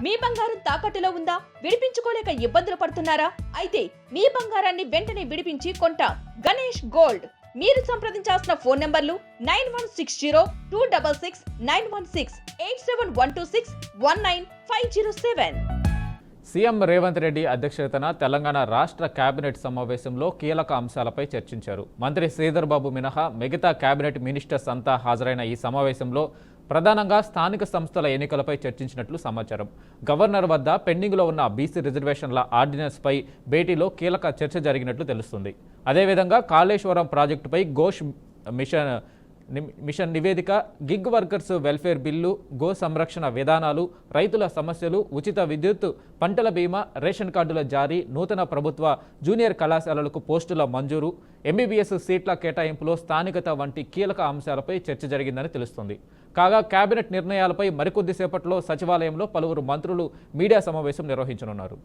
మీ బంగారం తాకట్టులో ఉందా? విడిపించుకోలేక ఇబ్బందులు పడుతున్నారా? అయితే మీ బంగారాన్ని వెంటనే విడిపించి కొంటాం. గణేష్ గోల్డ్. మీరు సంప్రదించాల్సిన ఫోన్ నంబర్లు 9160-266-916, 8712619507. సీఎం రేవంత్ రెడ్డి అధ్యక్షతన తెలంగాణ రాష్ట్ర కేబినెట్ సమావేశంలో కీలక అంశాలపై చర్చించారు. మంత్రి శ్రీధర్ బాబు మినహా మిగతా కేబినెట్ మినిస్టర్స్ అంతా హాజరైన ఈ సమావేశంలో ప్రధానంగా స్థానిక సంస్థల ఎన్నికలపై చర్చించినట్లు సమాచారం. గవర్నర్ వద్ద పెండింగ్లో ఉన్న బీసీ రిజర్వేషన్ల ఆర్డినెన్స్పై భేటీలో కీలక చర్చ జరిగినట్లు తెలుస్తుంది. అదేవిధంగా కాళేశ్వరం ప్రాజెక్టుపై ఘోష్ మిషన్ నివేదిక, gig workers welfare bill, go సంరక్షణ విధానాలు, రైతుల సమస్యలు, ఉచిత విద్యుత్, పంటల బీమా, రేషన్ కార్డుల జారీ, నూతన ప్రభుత్వ జూనియర్ కళాశాలలకు పోస్టుల మంజూరు, ఎంబీబీఎస్ సీట్ల కేటాయింపులో స్థానికత వంటి కీలక అంశాలపై చర్చ జరిగిందని తెలుస్తుంది. కాగా కేబినెట్ నిర్ణయాలపై మరికొద్దిసేపట్లో సచివాలయంలో పలువురు మంత్రులు మీడియా సమావేశం నిర్వహించనున్నారు.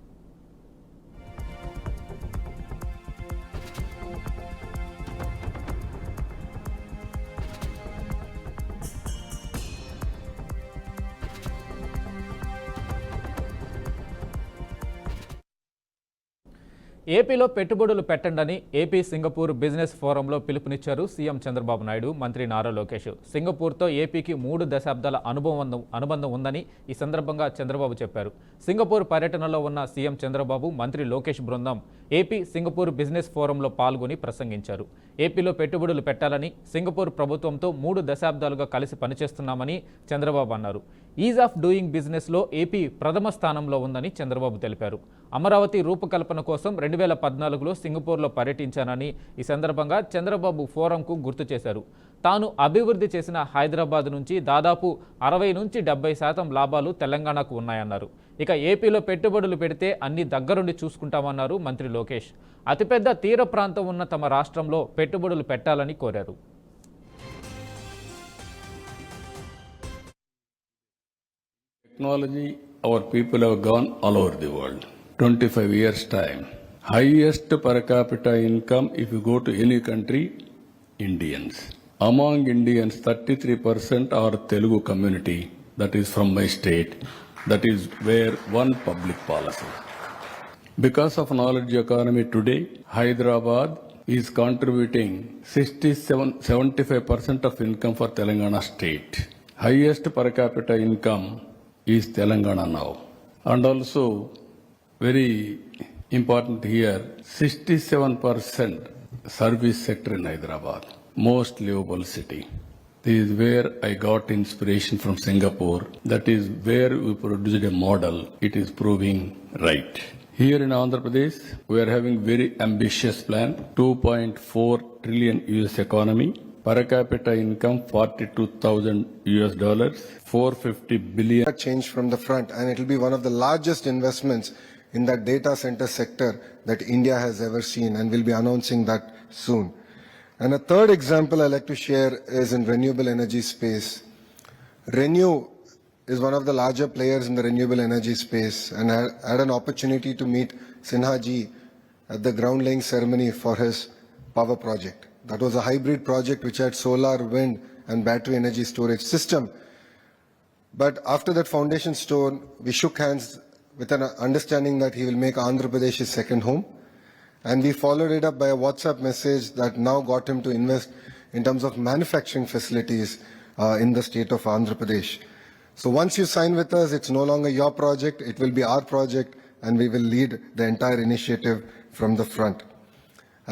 ఏపీలో పెట్టుబడులు పెట్టండని ఏపీ సింగపూర్ బిజినెస్ ఫోరంలో పిలుపునిచ్చారు సీఎం చంద్రబాబు నాయుడు, మంత్రి నారా లోకేష్. సింగపూర్తో ఏపీకి 3 దశాబ్దాల అనుబంధం ఉందని ఈ సందర్భంగా చంద్రబాబు చెప్పారు. సింగపూర్ పర్యటనలో ఉన్న సీఎం చంద్రబాబు, మంత్రి లోకేష్ బృందం ఏపీ సింగపూర్ బిజినెస్ ఫోరంలో పాల్గొని ప్రసంగించారు. ఏపీలో పెట్టుబడులు పెట్టాలని సింగపూర్ ప్రభుత్వంతో 3 దశాబ్దాలుగా కలిసి పనిచేస్తున్నామని చంద్రబాబు అన్నారు. ఈజ్ ఆఫ్ డూయింగ్ బిజినెస్లో ఏపీ ప్రథమ స్థానంలో ఉందని చంద్రబాబు తెలిపారు. అమరావతి రూపకల్పన కోసం 2014లో సింగపూర్లో పర్యటించానని ఈ సందర్భంగా చంద్రబాబు ఫోరంకు గుర్తు చేశారు. తాను అభివృద్ధి చేసిన హైదరాబాద్ నుంచి దాదాపు 60-70% లాభాలు తెలంగాణకు ఉన్నాయన్నారు. ఇక ఏపీలో పెట్టుబడులు పెడితే అన్ని దగ్గరుండి చూసుకుంటామన్నారు మంత్రి లోకేష్. అతిపెద్ద తీర ప్రాంతం ఉన్న తమ రాష్ట్రంలో పెట్టుబడులు పెట్టాలని కోరారు. Technology, our people have gone all over the world. 25 years time. Highest per capita income if you go to any country, Indians. Among Indians, 33% are Telugu community. That is from my state. That is where one public policy. Because of knowledge economy today, Hyderabad is contributing 75% of income for Telangana state. Highest per capita income is Telangana now. And also, very important here, 67% service sector in Hyderabad, most livable city. This is where I got inspiration from Singapore. That is where we produced a model. It is proving right. Here in Andhra Pradesh, we are having very ambitious plan, 2.4 trillion US economy. Per capita income $42,000, 450 billion. Change from the front, and it will be one of the largest investments in that data center sector that India has ever seen, and we'll be announcing that soon. And a third example I like to share is in renewable energy space. Renew is one of the larger players in the renewable energy space, and I had an opportunity to meet Sinha ji at the ground laying ceremony for his power project. That was a hybrid project which had solar, wind and battery energy storage system. But after that foundation stone, we shook hands with an understanding that he will make Andhra Pradesh his second home. And we followed it up by a WhatsApp message that now got him to invest in terms of manufacturing facilities in the state of Andhra Pradesh. So once you sign with us, it's no longer your project, it will be our project, and we will lead the entire initiative from the front.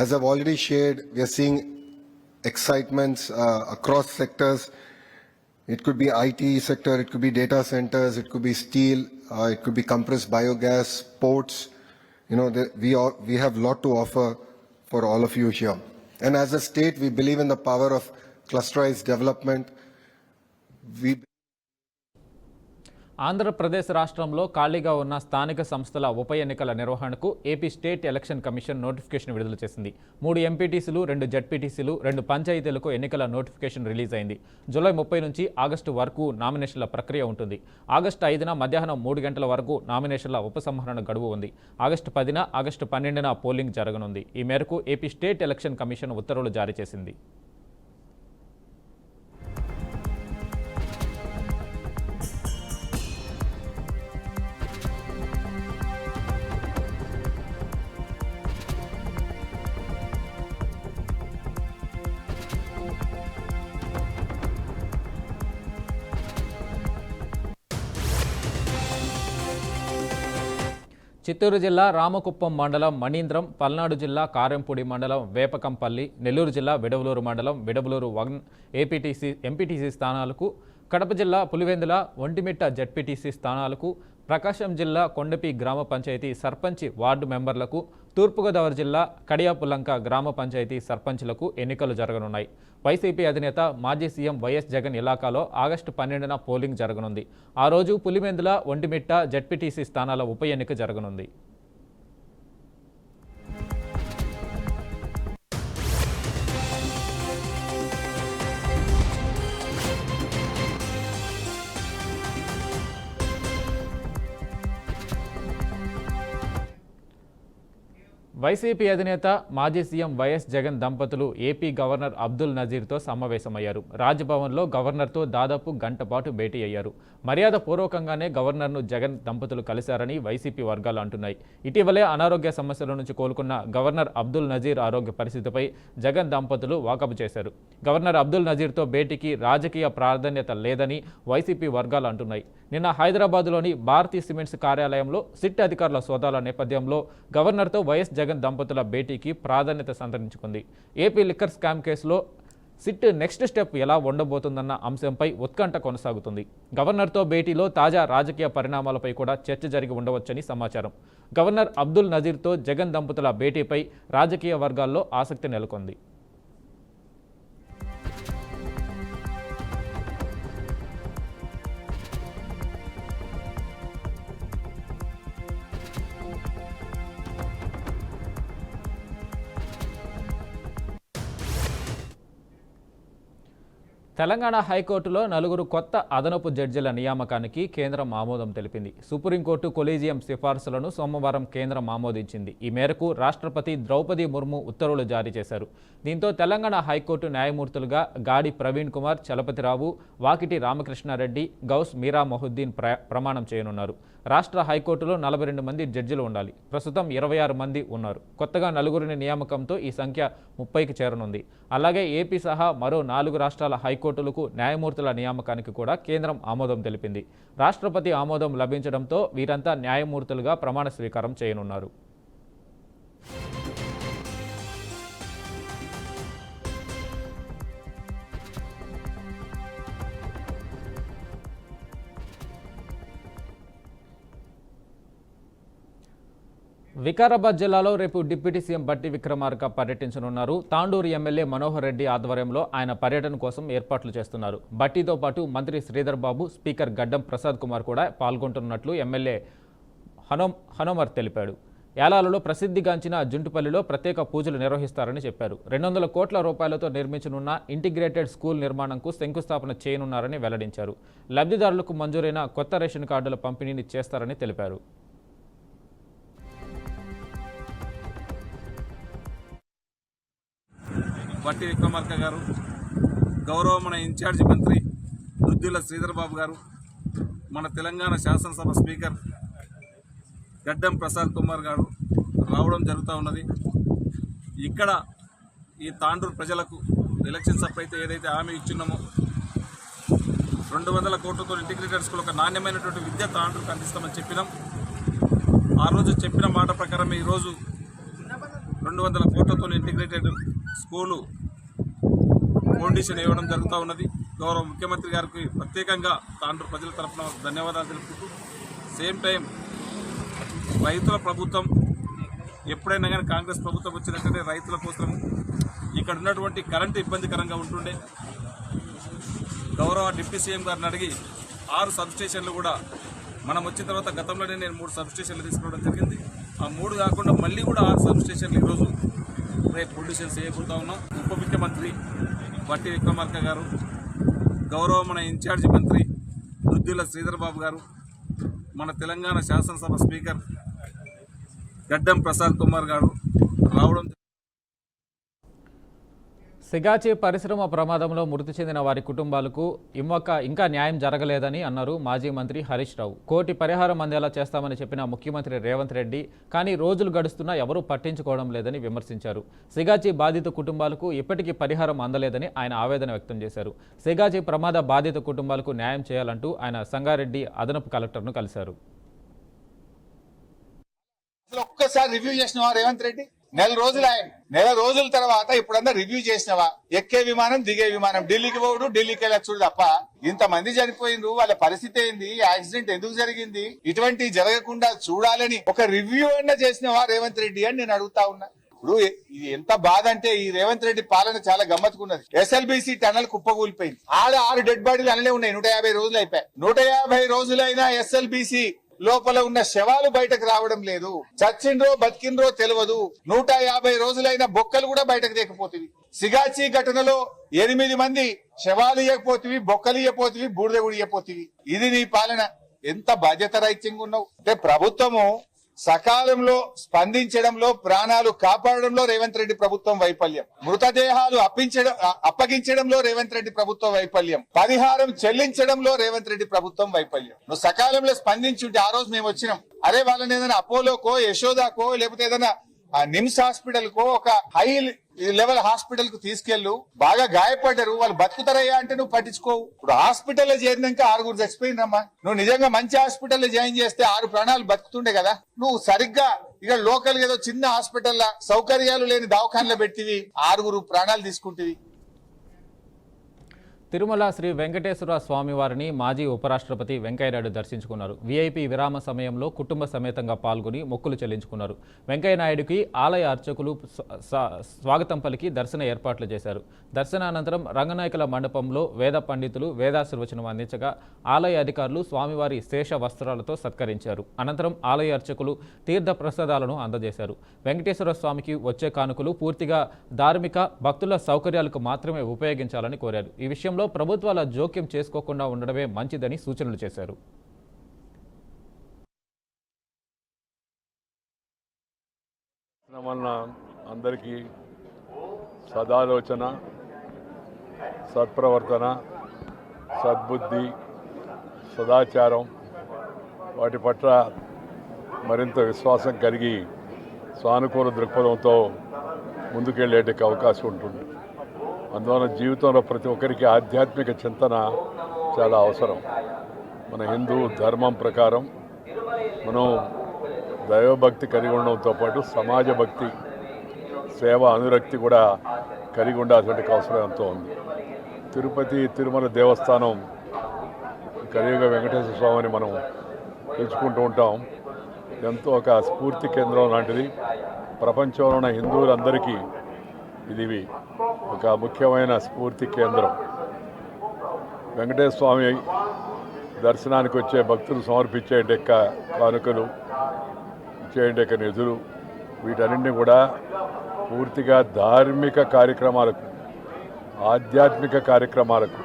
As I've already shared, we are seeing excitements across sectors. It could be IT sector, it could be data centers, it could be steel, it could be compressed biogas, ports. You know, we have a lot to offer for all of you here. And as a state, we believe in the power of clusterized development. Andhra Pradesh రాష్ట్రంలో ఖాళీగా ఉన్న స్థానిక సంస్థల ఉప ఎన్నికల నిర్వహణకు AP state election commission notification విడుదల చేసింది. 3 ఎంపీటీసీలు, 2 జడ్పీటీసీలు, 2 పంచాయతీలకు ఎన్నికల నోటిఫికేషన్ రిలీజ్ అయింది. జూలై 30 నుంచి ఆగస్టు వరకు నామినేషన్ల ప్రక్రియ ఉంటుంది. ఆగస్టు 5న మధ్యాహ్నం 3 గంటల వరకు నామినేషన్ల ఉపసంహరణ గడువు ఉంది. ఆగస్టు 10న, ఆగస్టు 12న పోలింగ్ జరగనుంది. ఈ మేరకు ఏపీ స్టేట్ ఎలక్షన్ కమిషన్ ఉత్తర్వులు జారీ చేసింది. చిత్తూరు జిల్లా రామకుప్పం మండలం మణీంద్రం, పల్నాడు జిల్లా కారెంపూడి మండలం వేపకంపల్లి, నెల్లూరు జిల్లా విడవలూరు మండలం విడవలూరు 1 ఎంపీటీసీ స్థానాలకు, కడప జిల్లా పులివెందుల ఒంటిమిట్ట జడ్పీటీసీ స్థానాలకు, ప్రకాశం జిల్లా కొండపి గ్రామ పంచాయతీ సర్పంచ్ వార్డు మెంబర్లకు, తూర్పుగోదావరి జిల్లా కడియాపులంక గ్రామ పంచాయతీ సర్పంచ్లకు ఎన్నికలు జరగనున్నాయి. వైసీపీ అధినేత మాజీ సీఎం వైఎస్ జగన్ ఇలాకాలో ఆగస్టు 12న పోలింగ్ జరగనుంది. ఆ రోజు పులివెందుల ఒంటిమిట్ట జడ్పీటీసీ స్థానాల ఉప ఎన్నిక జరగనుంది. వైసీపీ అధినేత మాజీ సీఎం వైఎస్ జగన్ దంపతులు ఏపీ గవర్నర్ అబ్దుల్ నజీర్తో సమావేశమయ్యారు. రాజ్భవన్లో గవర్నర్తో దాదాపు గంట పాటు భేటీ అయ్యారు. మర్యాద పూర్వకంగానే గవర్నర్ను జగన్ దంపతులు కలిశారని వైసీపీ వర్గాలు అంటున్నాయి. ఇటీవలే అనారోగ్య సమస్యల నుంచి కోలుకున్న గవర్నర్ అబ్దుల్ నజీర్ ఆరోగ్య పరిస్థితిపై జగన్ దంపతులు వాకబు చేశారు. గవర్నర్ అబ్దుల్ నజీర్తో భేటీకి రాజకీయ ప్రాధాన్యత లేదని వైసీపీ వర్గాలు అంటున్నాయి. నిన్న హైదరాబాద్లోని భారతీ సిమెంట్స్ కార్యాలయంలో సిట్ అధికారుల సోదాల నేపథ్యంలో గవర్నర్తో వైఎస్ జగన్ దంపతుల భేటీకి ప్రాధాన్యత సంతరించుకుంది. ఏపీ లిక్కర్ స్కామ్ కేసులో సిట్ నెక్స్ట్ స్టెప్ ఎలా ఉండబోతుందన్న అంశంపై ఉత్కంఠ కొనసాగుతుంది. గవర్నర్తో భేటీలో తాజా రాజకీయ పరిణామాలపై కూడా చర్చ జరిగి ఉండవచ్చని సమాచారం. గవర్నర్ అబ్దుల్ నజీర్తో జగన్ దంపతుల భేటీపై రాజకీయ వర్గాల్లో ఆసక్తి నెలకొంది. తెలంగాణ హైకోర్టులో 4 కొత్త అదనపు జడ్జిల నియామకానికి కేంద్రం ఆమోదం తెలిపింది. సుప్రీంకోర్టు కొలీజియం సిఫార్సులను సోమవారం కేంద్రం ఆమోదించింది. ఈ మేరకు రాష్ట్రపతి ద్రౌపది ముర్ము ఉత్తర్వులు జారీ చేశారు. దీంతో తెలంగాణ హైకోర్టు న్యాయమూర్తులుగా గాడి ప్రవీణ్ కుమార్, చలపతిరావు, వాకిటి రామకృష్ణారెడ్డి, గౌస్ మీరా మొహుద్దీన్ ప్రమాణం చేయనున్నారు. రాష్ట్ర హైకోర్టులో 42 మంది జడ్జిలు ఉండాలి. ప్రస్తుతం 26 మంది ఉన్నారు. కొత్తగా 4 నియామకంతో ఈ సంఖ్య 30కి చేరనుంది. అలాగే ఏపీ సహా మరో 4 రాష్ట్రాల హైకోర్టులకు న్యాయమూర్తుల నియామకానికి కూడా కేంద్రం ఆమోదం తెలిపింది. రాష్ట్రపతి ఆమోదం లభించడంతో వీరంతా న్యాయమూర్తులుగా ప్రమాణ స్వీకారం చేయనున్నారు. వికారాబాద్ జిల్లాలో రేపు డిప్యూటీ సీఎం బట్టి విక్రమార్క పర్యటించనున్నారు. తాండూరు ఎమ్మెల్యే మనోహర్ రెడ్డి ఆధ్వర్యంలో ఆయన పర్యటన కోసం ఏర్పాట్లు చేస్తున్నారు. బట్టితో పాటు మంత్రి శ్రీధర్ బాబు, స్పీకర్ గడ్డం ప్రసాద్ కుమార్ కూడా పాల్గొంటున్నట్లు ఎమ్మెల్యే హనోమర్ తెలిపాడు. యాలాలలో ప్రసిద్ధిగాంచిన జుంటుపల్లిలో ప్రత్యేక పూజలు నిర్వహిస్తారని చెప్పారు. 200 కోట్ల రూపాయలతో నిర్మించనున్న ఇంటిగ్రేటెడ్ స్కూల్ నిర్మాణంకు శంకుస్థాపన చేయనున్నారని వెల్లడించారు. లబ్ధిదారులకు మంజూరైన కొత్త రేషన్ కార్డుల పంపిణీని చేస్తారని తెలిపారు. బట్టి విక్రమార్క గారు, గౌరవమైన ఇన్ఛార్జి మంత్రి దుద్దిల శ్రీధర్ బాబు గారు, మన తెలంగాణ శాసనసభ స్పీకర్ గడ్డం ప్రసాద్ కుమార్ గారు రావడం జరుగుతూ ఉన్నది. ఇక్కడ ఈ తాండూరు ప్రజలకు ఎలక్షన్స్ అప్పుడైతే ఏదైతే హామీ ఇచ్చిన్నామో 200 కోట్లతో ఇంటిగ్రేటెడ్ స్కూల్, ఒక నాణ్యమైనటువంటి విద్య తాండూరుకు అందిస్తామని చెప్పినాం. ఆ రోజు చెప్పిన మాట ప్రకారం ఈరోజు 200 కోట్లతో ఇంటిగ్రేటెడ్ స్కూలు ఫౌండేషన్ ఇవ్వడం జరుగుతూ ఉన్నది. గౌరవ ముఖ్యమంత్రి గారికి ప్రత్యేకంగా తాండూరు ప్రజల తరఫున ధన్యవాదాలు తెలుపుతూ, సేమ్ టైం రైతుల ప్రభుత్వం ఎప్పుడైనా కానీ కాంగ్రెస్ ప్రభుత్వం వచ్చినట్లయితే రైతుల కోసం ఇక్కడ ఉన్నటువంటి కరెంటు ఇబ్బందికరంగా ఉంటుండే. గౌరవ డిప్యూటీ సీఎం గారిని అడిగి 6 సబ్స్టేషన్లు కూడా మనం వచ్చిన తర్వాత గతంలోనే నేను 3 సబ్స్టేషన్లు తీసుకోవడం జరిగింది. ఆ 3 కాకుండా మళ్ళీ కూడా 6 సబ్స్టేషన్లు ఈరోజు రేపు ప్రొడ్యూషన్ చేయబోతా ఉన్నాం. ఉప ముఖ్యమంత్రి బట్టి విక్రమార్క గారు, గౌరవమైన ఇన్ఛార్జి మంత్రి దుద్దిల శ్రీధర్ బాబు గారు, మన తెలంగాణ శాసనసభ స్పీకర్ గడ్డం ప్రసాద్ కుమార్ గారు రావడం. సిగాచి పరిశ్రమ ప్రమాదంలో మృతి చెందిన వారి కుటుంబాలకు ఇంకా న్యాయం జరగలేదని అన్నారు మాజీ మంత్రి హరీష్ రావు. కోటి పరిహారం అందేలా చేస్తామని చెప్పిన ముఖ్యమంత్రి రేవంత్ రెడ్డి కానీ రోజులు గడుస్తున్నా ఎవరూ పట్టించుకోవడం లేదని విమర్శించారు. సిగాచి బాధిత కుటుంబాలకు ఇప్పటికీ పరిహారం అందలేదని ఆయన ఆవేదన వ్యక్తం చేశారు. సిగాచి ప్రమాద బాధిత కుటుంబాలకు న్యాయం చేయాలంటూ ఆయన సంగారెడ్డి అదనపు కలెక్టర్ను కలిశారు. ఒక్కసారి రివ్యూ చేసినవా రేవంత్ రెడ్డి? నెల రోజుల తర్వాత ఇప్పుడన్నా రివ్యూ చేసినవా? ఎక్కే విమానం దిగే విమానం, ఢిల్లీకి పోడు ఢిల్లీకి వెళ్ళొచ్చుడు తప్ప ఇంతమంది చనిపోయిండ్రు, వాళ్ళ పరిస్థితి ఏంది, యాక్సిడెంట్ ఎందుకు జరిగింది, ఇటువంటి జరగకుండా చూడాలని ఒక రివ్యూ అన్నా చేసినవా రేవంత్ రెడ్డి అని నేను అడుగుతా ఉన్నా. ఇప్పుడు ఇది ఎంత బాధ అంటే ఈ రేవంత్ రెడ్డి పాలన చాలా గమ్మత్తుకున్నది. SLBC టనల్ కుప్పకూలిపోయింది. 6 డెడ్ బాడీలు అనలే ఉన్నాయి. 150 రోజులు అయిపోయాయి. 150 రోజులైనా SLBC లోపల ఉన్న శవాలు బయటకు రావడం లేదు. చచ్చిండ్రో బతికిండ్రో తెలియదు. 150 రోజులైన బొక్కలు కూడా బయటకు తెకపోతుంది. సిగాచి ఘటనలో 8 మంది శవాలు ఇవ్వకపోతివి, బొక్కలు ఇవ్వకపోతివి, బూడిద కూడా ఇవ్వకపోతివి. ఇది నీ పాలన. ఎంత బాధ్యత రహితంగా ఉన్నావు అంటే ప్రభుత్వము సకాలంలో స్పందించడంలో, ప్రాణాలు కాపాడడంలో రేవంత్ రెడ్డి ప్రభుత్వం వైఫల్యం, మృతదేహాలు అప్పగించడంలో రేవంత్ రెడ్డి ప్రభుత్వం వైఫల్యం, పరిహారం చెల్లించడంలో రేవంత్ రెడ్డి ప్రభుత్వం వైఫల్యం. నువ్వు సకాలంలో స్పందించుంటే ఆ రోజు మేము వచ్చినాం, అరే వాళ్ళని ఏదైనా అపోలోకో, యశోదాకో, లేకపోతే ఏదైనా నిమ్స్ హాస్పిటల్ కో, ఒక హై లెవెల్ హాస్పిటల్ కు తీసుకెళ్ళు, బాగా గాయపడ్డారు, వాళ్ళు బతుకుతారయ్యా అంటే నువ్వు పట్టించుకోవు. ఇప్పుడు హాస్పిటల్లో చేరినాక 6 చచ్చిపోయిందమ్మా. నువ్వు నిజంగా మంచి హాస్పిటల్లో జాయిన్ చేస్తే 6 ప్రాణాలు బతుకుతుండే కదా. నువ్వు సరిగ్గా ఇక లోకల్ ఏదో చిన్న హాస్పిటల్లో సౌకర్యాలు లేని దవాఖానలో పెట్టివి, 6 ప్రాణాలు తీసుకుంటేవి. తిరుమల శ్రీ వెంకటేశ్వర స్వామివారిని మాజీ ఉపరాష్ట్రపతి వెంకయ్యనాయుడు దర్శించుకున్నారు. వీఐపీ విరామ సమయంలో కుటుంబ సమేతంగా పాల్గొని మొక్కులు చెల్లించుకున్నారు. వెంకయ్యనాయుడికి ఆలయ అర్చకులు స్వాగతం పలికి దర్శన ఏర్పాట్లు చేశారు. దర్శనానంతరం రంగనాయకుల మండపంలో వేద పండితులు వేదాశీర్వచనం అందించగా ఆలయ అధికారులు స్వామివారి శేష వస్త్రాలతో సత్కరించారు. అనంతరం ఆలయ అర్చకులు తీర్థ ప్రసాదాలను అందజేశారు. వెంకటేశ్వర స్వామికి వచ్చే కానుకలు పూర్తిగా ధార్మిక భక్తుల సౌకర్యాలకు మాత్రమే ఉపయోగించాలని కోరారు. ఈ విషయంలో ప్రభుత్వాల జోక్యం చేసుకోకుండా ఉండడమే మంచిదని సూచనలు చేశారు. అందరికీ సదాలోచన, సత్ప్రవర్తన, సద్బుద్ధి, సదాచారం వాటి పట్ల మరింత విశ్వాసం కలిగి సానుకూల దృక్పథంతో ముందుకెళ్ళేటికి అవకాశం ఉంటుంది. అందువల్ల జీవితంలో ప్రతి ఒక్కరికి ఆధ్యాత్మిక చింతన చాలా అవసరం. మన హిందూ ధర్మం ప్రకారం మనం దైవభక్తి కలిగి ఉండడంతో పాటు సమాజ భక్తి, సేవ, అనురక్తి కూడా కలిగి ఉండాల్సిన అవసరం ఎంతో ఉంది. తిరుపతి తిరుమల దేవస్థానం కలియుగ వెంకటేశ్వర స్వామిని మనం పిలుచుకుంటూ ఉంటాం. ఎంతో ఒక స్ఫూర్తి కేంద్రం లాంటిది. ప్రపంచంలో ఉన్న హిందువులందరికీ ఇది ఒక ముఖ్యమైన స్ఫూర్తి కేంద్రం. వెంకటేశ్వర స్వామి దర్శనానికి వచ్చే భక్తులు సమర్పించే కానుకలు, ఇచ్చే నిధులు, వీటన్నింటినీ కూడా పూర్తిగా ధార్మిక కార్యక్రమాలకు, ఆధ్యాత్మిక కార్యక్రమాలకు,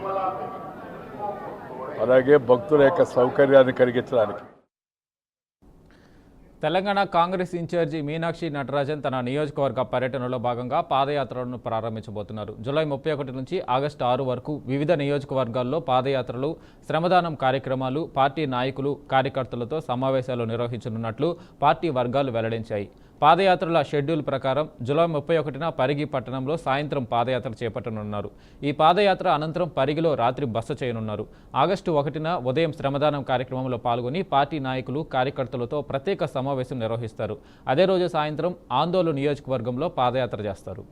అలాగే భక్తుల యొక్క సౌకర్యాన్ని కలిగించడానికి. తెలంగాణ కాంగ్రెస్ ఇన్ఛార్జి మీనాక్షి నటరాజన్ తన నియోజకవర్గ పర్యటనలో భాగంగా పాదయాత్రలను ప్రారంభించబోతున్నారు. జూలై 31 నుంచి ఆగస్టు 6 వరకు వివిధ నియోజకవర్గాల్లో పాదయాత్రలు, శ్రమదానం కార్యక్రమాలు, పార్టీ నాయకులు, కార్యకర్తలతో సమావేశాలు నిర్వహించనున్నట్లు పార్టీ వర్గాలు వెల్లడించాయి. పాదయాత్రల షెడ్యూల్ ప్రకారం జూలై 31న పరిగి పట్టణంలో సాయంత్రం పాదయాత్ర చేపట్టనున్నారు. ఈ పాదయాత్ర అనంతరం పరిగిలో రాత్రి బస చేయనున్నారు. ఆగస్టు 1న ఉదయం శ్రమదానం కార్యక్రమంలో పాల్గొని పార్టీ నాయకులు, కార్యకర్తలతో ప్రత్యేక సమావేశం నిర్వహిస్తారు. అదే రోజు సాయంత్రం ఆందోళన నియోజకవర్గంలో పాదయాత్ర చేస్తారు.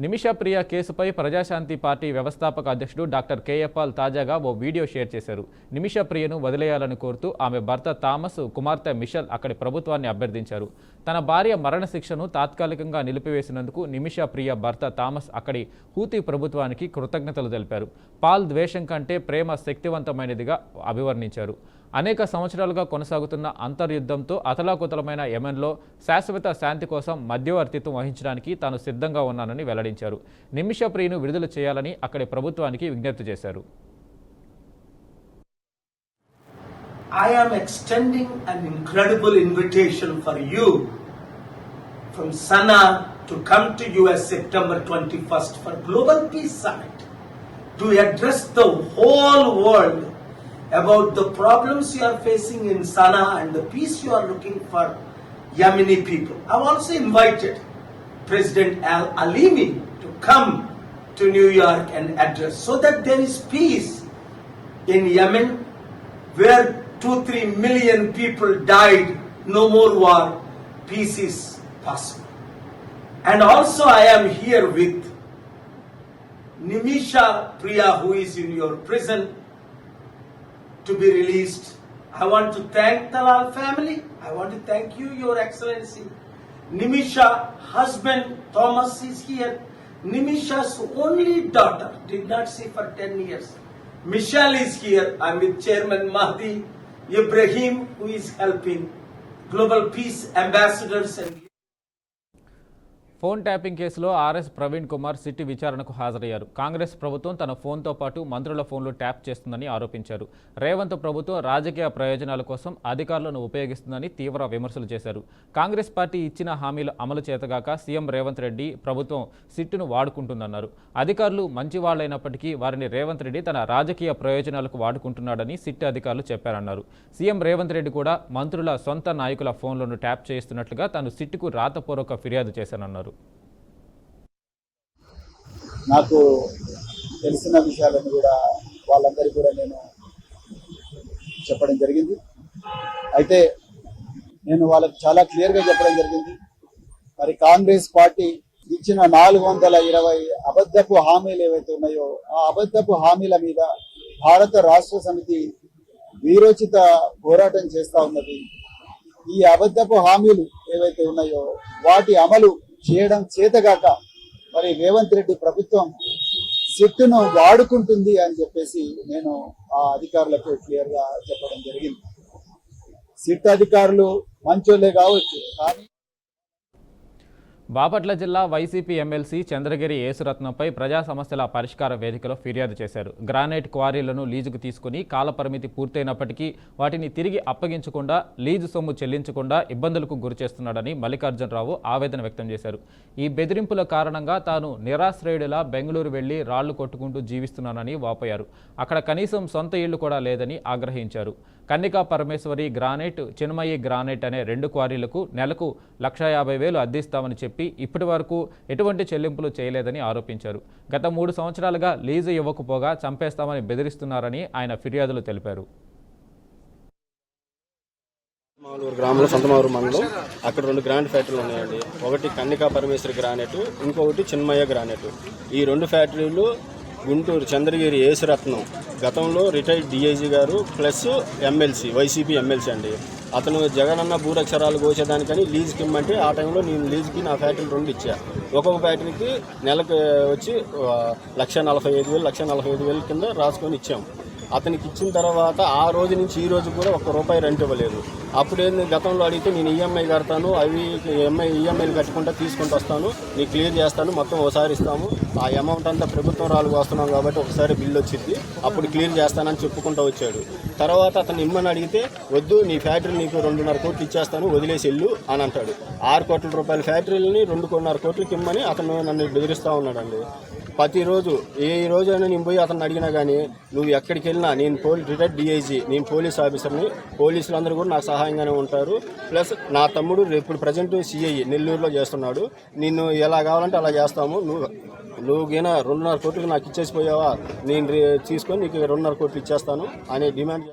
నిమిషప్రియ కేసుపై ప్రజాశాంతి పార్టీ వ్యవస్థాపక అధ్యక్షుడు డాక్టర్ కేఏ పాల్ తాజాగా ఓ వీడియో షేర్ చేశారు. నిమిషప్రియను వదిలేయాలని కోరుతూ ఆమె భర్త థామస్, కుమార్తె మిషెల్ అక్కడి ప్రభుత్వాన్ని అభ్యర్థించారు. తన భార్య మరణశిక్షను తాత్కాలికంగా నిలిపివేసినందుకు నిమిషప్రియ భర్త థామస్ అక్కడి హూతీ ప్రభుత్వానికి కృతజ్ఞతలు తెలిపారు. పాల్ ద్వేషం కంటే ప్రేమ శక్తివంతమైనదిగా అభివర్ణించారు. అనేక సంవత్సరాలుగా కొనసాగుతున్న అంతర్యుద్ధంతో అతలాకుతలమైన యెమెన్లో శాశ్వత శాంతి కోసం మధ్యవర్తిత్వం వహించడానికి తాను సిద్ధంగా ఉన్నానని వెల్లడించారు. నిమిషప్రియను విడుదల చేయాలని అక్కడి ప్రభుత్వానికి విజ్ఞప్తి చేశారు. I am extending an incredible invitation for you from Sana to come to US September 21st for Global Peace Summit to address the whole world about the problems you are facing in Sana and the peace you are looking for Yemeni people. I have also invited President Al-Alimi to come to New York and address so that there is peace in Yemen where 2-3 million people died, no more war, peace is possible. And also I am here with Nimisha Priya, who is in your prison to be released. I want to thank Talal family. I want to thank you, Your Excellency. Nimisha husband Thomas is here. Nimisha's only daughter did not see for 10 years. Michelle is here. I'm with Chairman Mahdi Ibrahim, who is helping Global Peace ambassadors and phone tapping కేసులో RS Praveen Kumar SIT విచారణకు హాజరయ్యారు. కాంగ్రెస్ ప్రభుత్వం తన ఫోన్తో పాటు మంత్రుల ఫోన్లు tap చేస్తుందని ఆరోపించారు. రేవంత్ ప్రభుత్వం రాజకీయ ప్రయోజనాల కోసం అధికారులను ఉపయోగిస్తుందని తీవ్ర విమర్శలు చేశారు. కాంగ్రెస్ పార్టీ ఇచ్చిన హామీలు అమలు చేతగాక సీఎం రేవంత్ రెడ్డి ప్రభుత్వం సిట్ను వాడుకుంటుందన్నారు. అధికారులు మంచివాళ్లైనప్పటికీ వారిని రేవంత్ రెడ్డి తన రాజకీయ ప్రయోజనాలకు వాడుకుంటున్నాడని సిట్ అధికారులు చెప్పారన్నారు. సీఎం రేవంత్ రెడ్డి కూడా మంత్రుల సొంత నాయకుల ఫోన్లను ట్యాప్ చేస్తున్నట్లుగా తాను సిట్కు రాతపూర్వక ఫిర్యాదు చేశానన్నారు. నాకు తెలిసిన విషయాలను కూడా వాళ్ళందరికీ కూడా నేను చెప్పడం జరిగింది. అయితే నేను వాళ్ళకి చాలా క్లియర్గా చెప్పడం జరిగింది. మరి కాంగ్రెస్ పార్టీ ఇచ్చిన 420 అబద్ధపు హామీలు ఏవైతే ఉన్నాయో ఆ అబద్ధపు హామీల మీద భారత రాష్ట్ర సమితి వీరోచిత పోరాటం చేస్తూ ఉన్నది. ఈ అబద్ధపు హామీలు ఏవైతే ఉన్నాయో వాటి అమలు చేయడం చేతగాక మరి రేవంత్ రెడ్డి ప్రభుత్వం సిట్ను వాడుకుంటుంది అని చెప్పేసి నేను ఆ అధికారులకు క్లియర్ గా చెప్పడం జరిగింది. సిట్ అధికారులు మంచోళ్ళే కావచ్చు, కానీ బాపట్ల జిల్లా వైసీపీ ఎమ్మెల్సీ చంద్రగిరి యేసురత్నంపై ప్రజా సమస్యల పరిష్కార వేదికలో ఫిర్యాదు చేశారు. గ్రానైట్ క్వారీలను లీజుకు తీసుకుని కాలపరిమితి పూర్తయినప్పటికీ వాటిని తిరిగి అప్పగించకుండా లీజు సొమ్ము చెల్లించకుండా ఇబ్బందులకు గురిచేస్తున్నాడని మల్లికార్జునరావు ఆవేదన వ్యక్తం చేశారు. ఈ బెదిరింపుల కారణంగా తాను నిరాశ్రయుడిలా బెంగళూరు వెళ్లి రాళ్లు కొట్టుకుంటూ జీవిస్తున్నానని వాపోయారు. అక్కడ కనీసం సొంత ఇళ్లు కూడా లేదని ఆగ్రహించారు. కన్నికా పరమేశ్వరి గ్రానైట్, చిన్మయి గ్రానైట్ అనే 2 క్వారీలకు నెలకు 1,50,000 అద్దిస్తామని చెప్పి ఇప్పటి వరకు ఎటువంటి చెల్లింపులు చేయలేదని ఆరోపించారు. గత 3 సంవత్సరాలుగా లీజు ఇవ్వకపోగా చంపేస్తామని బెదిరిస్తున్నారని ఆయన ఫిర్యాదులు తెలిపారు. మామూలు గ్రామంలో సొంతమారు మండలం అక్కడ 2 గ్రానైట్ ఫ్యాక్టరీలు ఉన్నాయండి. ఒకటి కన్నికా పరమేశ్వరి గ్రానైట్, ఇంకొకటి చిన్మయ్య గ్రానైట్. ఈ 2 ఫ్యాక్టరీలు గుంటూరు చంద్రగిరి యేసురత్నం గతంలో రిటైర్డ్ డిఐజీ గారు ప్లస్ ఎమ్మెల్సీ, వైసీపీ ఎమ్మెల్సీ అండి. అతను జగనన్న భూరక్షరాలు కోసేదానికని లీజుకి ఇమ్మంటే ఆ టైంలో నేను లీజుకి నా ఫ్యాక్టరీ 2 ఇచ్చా. ఒక్కొక్క ఫ్యాక్టరీకి నెలకు వచ్చి 1,45,000 1,45,000 కింద రాసుకొని ఇచ్చాము. అతనికి ఇచ్చిన తర్వాత ఆ రోజు నుంచి ఈ రోజు కూడా ₹1 రెంట్ ఇవ్వలేదు. అప్పుడేంది గతంలో అడిగితే నేను ఈఎంఐ కడతాను, అవి ఈఎంఐలు కట్టుకుంటా తీసుకుంటూ వస్తాను, నీకు క్లియర్ చేస్తాను, మొత్తం ఒకసారి ఇస్తాము, ఆ అమౌంట్ అంతా ప్రభుత్వం రాళ్ళకు వస్తున్నాం కాబట్టి ఒకసారి బిల్లు వచ్చింది, అప్పుడు క్లియర్ చేస్తానని చెప్పుకుంటూ వచ్చాడు. తర్వాత అతను ఇమ్మని అడిగితే వద్దు, నీ ఫ్యాక్టరీ నీకు 2.5 కోట్లు ఇచ్చేస్తాను, వదిలేసి వెళ్ళు అని అంటాడు. ₹6 కోట్ల ఫ్యాక్టరీలని 2.5 కోట్లకి ఇమ్మని అతను నన్ను బెదిరిస్తూ ఉన్నాడండి. ప్రతిరోజు ఏ రోజైనా నేను పోయి అతను అడిగినా కానీ నువ్వు ఎక్కడికి వెళ్ళినా నేను రిటైర్డ్ డిఐజీ, నేను పోలీస్ ఆఫీసర్ని, పోలీసులు అందరూ కూడా నాకు సహాయంగానే ఉంటారు. ప్లస్ నా తమ్ముడు ఇప్పుడు ప్రజెంట్ సిఐ నెల్లూరులో చేస్తున్నాడు. నిన్ను ఎలా కావాలంటే అలా చేస్తాము, నువ్వు గినా 2.5 కోట్లు నాకు ఇచ్చేసిపోయావా, నేను తీసుకొని నీకు 2.5 కోట్లు ఇచ్చేస్తాను అనే డిమాండ్.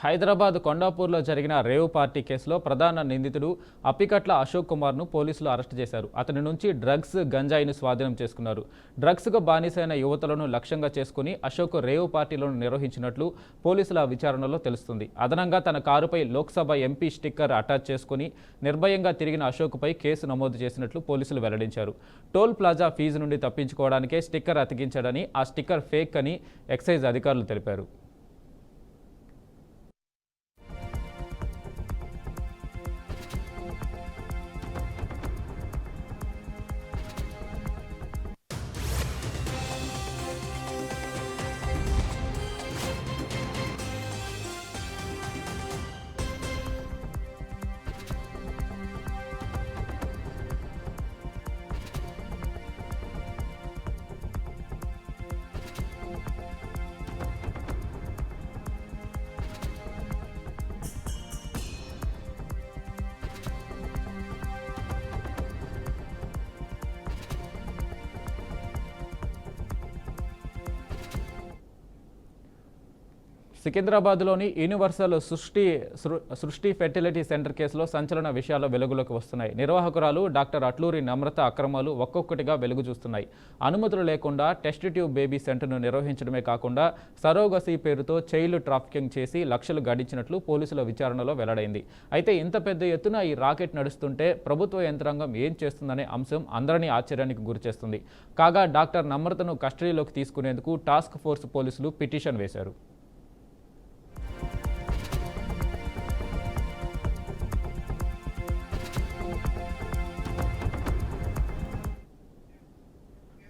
హైదరాబాద్ కొండాపూర్లో జరిగిన రేవ్ పార్టీ కేసులో ప్రధాన నిందితుడు అప్పికట్ల అశోక్ కుమార్ను పోలీసులు అరెస్టు చేశారు. అతని నుంచి డ్రగ్స్, గంజాయిని స్వాధీనం చేసుకున్నారు. డ్రగ్స్కు బానిసైన యువతులను లక్ష్యంగా చేసుకుని అశోక్ రేవ్ పార్టీలను నిర్వహించినట్లు పోలీసుల విచారణలో తెలుస్తుంది. అదనంగా తన కారుపై లోక్సభ ఎంపీ స్టిక్కర్ అటాచ్ చేసుకుని నిర్భయంగా తిరిగిన అశోక్పై కేసు నమోదు చేసినట్లు పోలీసులు వెల్లడించారు. టోల్ ప్లాజా ఫీజు నుండి తప్పించుకోవడానికే స్టిక్కర్ అతికించాడని, ఆ స్టిక్కర్ ఫేక్ అని ఎక్సైజ్ అధికారులు తెలిపారు. సికింద్రాబాద్లోని యూనివర్సల్ సృష్టి ఫెర్టిలిటీ సెంటర్ కేసులో సంచలన విషయాలు వెలుగులోకి వస్తున్నాయి. నిర్వాహకురాలు డాక్టర్ అట్లూరి నమ్రత అక్రమాలు ఒక్కొక్కటిగా వెలుగు చూస్తున్నాయి. అనుమతులు లేకుండా టెస్ట్ ట్యూబ్ బేబీ సెంటర్ను నిర్వహించడమే కాకుండా సరోగసీ పేరుతో చైల్డ్ ట్రాఫికింగ్ చేసి లక్షలు గడించినట్లు పోలీసుల విచారణలో వెల్లడైంది. అయితే ఇంత పెద్ద ఎత్తున ఈ రాకెట్ నడుస్తుంటే ప్రభుత్వ యంత్రాంగం ఏం చేస్తుందనే అంశం అందరినీ ఆశ్చర్యానికి గురిచేస్తుంది. కాగా డాక్టర్ నమ్రతను కస్టడీలోకి తీసుకునేందుకు టాస్క్ ఫోర్స్ పోలీసులు పిటిషన్ వేశారు.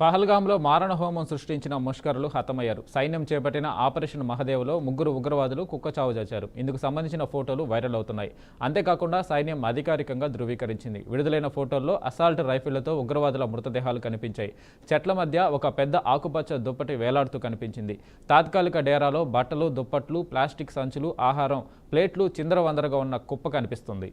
పహల్గాంలో మారణహోమం సృష్టించిన ముష్కరులు హతమయ్యారు. సైన్యం చేపట్టిన ఆపరేషన్ మహదేవ్లో 3 ఉగ్రవాదులు కుక్కచావు చేశారు. ఇందుకు సంబంధించిన ఫోటోలు వైరల్ అవుతున్నాయి. అంతేకాకుండా సైన్యం అధికారికంగా ధృవీకరించింది. విడుదలైన ఫోటోల్లో అసాల్ట్ రైఫిళ్లతో ఉగ్రవాదుల మృతదేహాలు కనిపించాయి. చెట్ల మధ్య ఒక పెద్ద ఆకుపచ్చ దుప్పటి వేలాడుతూ కనిపించింది. తాత్కాలిక డేరాలో బట్టలు, దుప్పట్లు, ప్లాస్టిక్ సంచులు, ఆహారం ప్లేట్లు చిందరవందరగా ఉన్న కుప్ప కనిపిస్తుంది.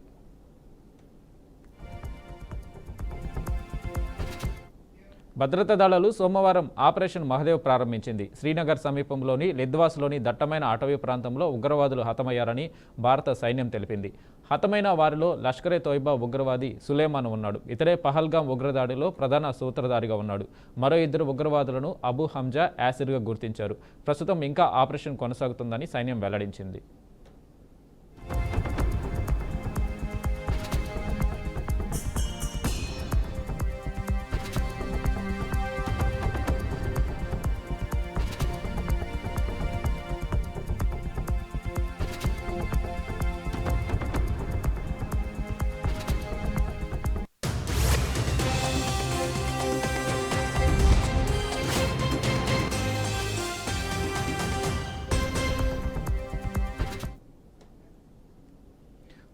భద్రతా దళాలు సోమవారం ఆపరేషన్ మహదేవ్ ప్రారంభించింది. శ్రీనగర్ సమీపంలోని లిద్వాస్లోని దట్టమైన అటవీ ప్రాంతంలో ఉగ్రవాదులు హతమయ్యారని భారత సైన్యం తెలిపింది. హతమైన వారిలో లష్కరే తోయిబా ఉగ్రవాది సులేమాన్ ఉన్నాడు. ఇతడే పహల్గాం ఉగ్రదాడిలో ప్రధాన సూత్రధారిగా ఉన్నాడు. మరో 2 ఉగ్రవాదులను అబూ హంజా, యాసిర్గా గుర్తించారు. ప్రస్తుతం ఇంకా ఆపరేషన్ కొనసాగుతుందని సైన్యం వెల్లడించింది.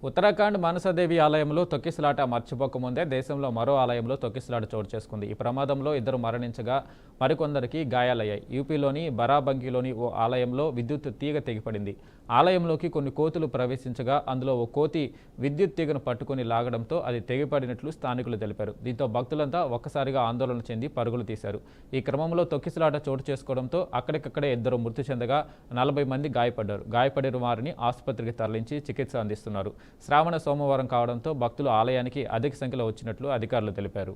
ఉత్తరాఖండ్ మనసాదేవి ఆలయంలో తొక్కిసలాట మర్చిపోకముందే దేశంలో మరో ఆలయంలో తొక్కిసలాట చోటు చేసుకుంది. ఈ ప్రమాదంలో 2 మరణించగా మరికొందరికి గాయాలయ్యాయి. యూపీలోని బరాబంకీలోని ఓ ఆలయంలో విద్యుత్ తీగ తెగిపడింది. ఆలయంలోకి కొన్ని కోతులు ప్రవేశించగా అందులో ఓ కోతి విద్యుత్ తీగను పట్టుకుని లాగడంతో అది తెగిపడినట్లు స్థానికులు తెలిపారు. దీంతో భక్తులంతా ఒక్కసారిగా ఆందోళన చెంది పరుగులు తీశారు. ఈ క్రమంలో తొక్కిసలాట చోటు చేసుకోవడంతో అక్కడికక్కడే 2 మృతి చెందగా 40 మంది గాయపడ్డారు. గాయపడిన వారిని ఆసుపత్రికి తరలించి చికిత్స అందిస్తున్నారు. శ్రావణ సోమవారం కావడంతో భక్తులు ఆలయానికి అధిక సంఖ్యలో వచ్చినట్లు అధికారులు తెలిపారు.